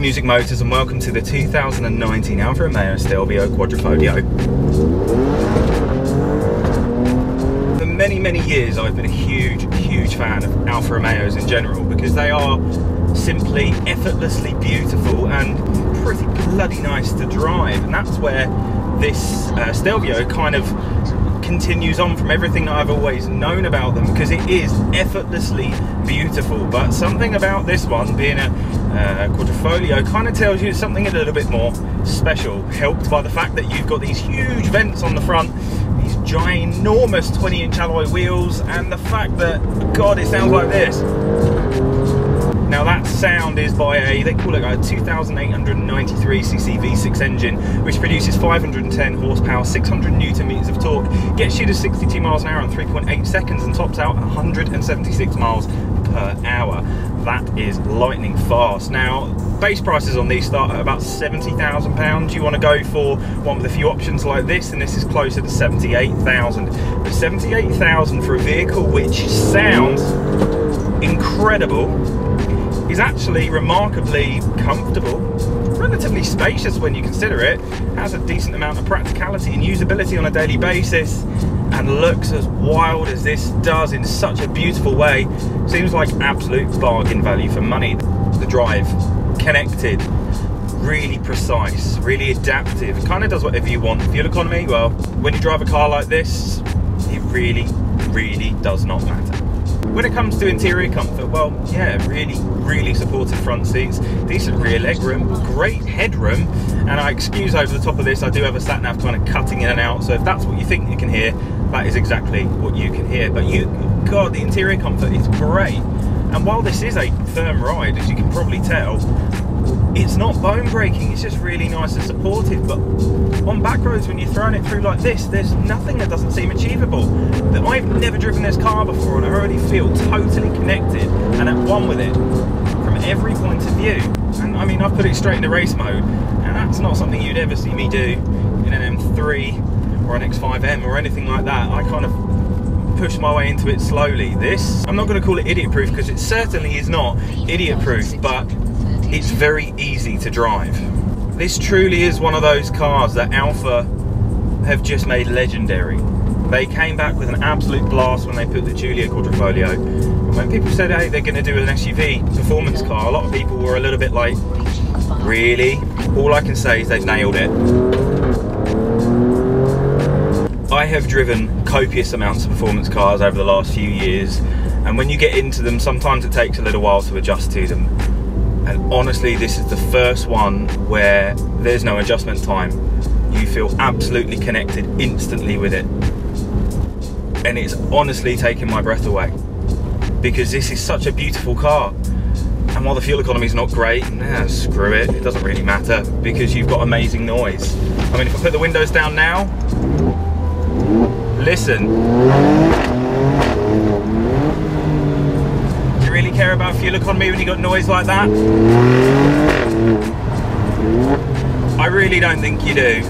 music motors, and welcome to the 2019 Alfa Romeo Stelvio Quadrifoglio. For many years I've been a huge fan of Alfa Romeos in general, because they are simply effortlessly beautiful and pretty bloody nice to drive, and that's where this Stelvio kind of continues on from everything that I've always known about them, because it is effortlessly beautiful. But something about this one being a Quadrifoglio kind of tells you something a little bit more special, helped by the fact that you've got these huge vents on the front, these ginormous 20-inch alloy wheels, and the fact that, God, it sounds like this. Now that sound is by they call it a 2,893cc V6 engine, which produces 510 horsepower, 600 newton meters of torque, gets you to 62 miles an hour in 3.8 seconds, and tops out 176 miles per hour. That is lightning fast. Now, base prices on these start at about £70,000. You want to go for one with a few options like this, and this is closer to 78,000. But 78,000 for a vehicle which sounds incredible, is actually remarkably comfortable, relatively spacious when you consider it, has a decent amount of practicality and usability on a daily basis, and looks as wild as this does in such a beautiful way. Seems like absolute bargain value for money. The drive, connected, really precise, really adaptive, it kind of does whatever you want. Fuel economy, well, when you drive a car like this, it really does not matter. When it comes to interior comfort, well, yeah, really supportive front seats, decent rear leg room, great headroom, and I excuse over the top of this, I do have a sat nav kind of cutting in and out, so if that's what you think you can hear, that is exactly what you can hear. But God, the interior comfort is great, and while this is a firm ride, as you can probably tell, it's not bone breaking, it's just really nice and supportive. But on back roads, when you're throwing it through like this, there's nothing that doesn't seem achievable. I've never driven this car before, and I already feel totally connected and at one with it from every point of view. And I mean, I've put it straight into race mode, and that's not something you'd ever see me do in an M3 or an X5M or anything like that. I kind of push my way into it slowly. This, I'm not going to call it idiot proof, because it certainly is not idiot proof, but it's very easy to drive. This truly is one of those cars that Alfa have just made legendary. They came back with an absolute blast when they put the Giulia Quadrifoglio. And when people said, hey, they're going to do an SUV performance car, a lot of people were a little bit like, really? All I can say is they've nailed it. I have driven copious amounts of performance cars over the last few years, and when you get into them, sometimes it takes a little while to adjust to them. And honestly, this is the first one where there's no adjustment time. You feel absolutely connected instantly with it. And it's honestly taking my breath away, because this is such a beautiful car. And while the fuel economy is not great, screw it, it doesn't really matter, because you've got amazing noise. I mean, if I put the windows down now, listen. Do you really care about fuel economy when you got noise like that? I really don't think you do.